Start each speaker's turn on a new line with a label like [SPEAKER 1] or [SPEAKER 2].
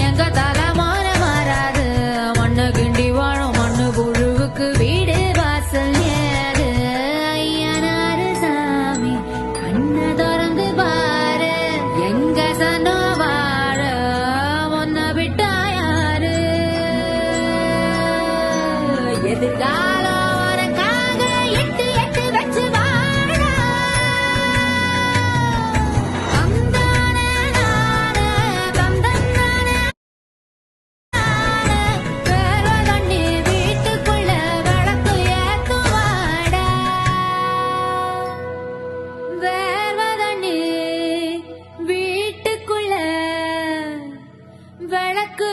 [SPEAKER 1] எங்க தலைமான மாறாது மண்ணு கிண்டி வாழும் மண்ணு புழுவுக்கு வீடு வாசல் ஏது ஐயனாரு சாமி கண்ண திறந்து பாரு எங்க சனோ வாழ ஒன்ன விட்டா யாரு எதிர்காலம் உனக்காக எட்டு எட்டு வச்சு வாழா தந்தானே நானே தந்தன்னானே வேற தண்ணி வீட்டுக்குள்ள விளக்கு ஏத்துவாடா வேற தண்ணி வீட்டுக்குள்ள விளக்கு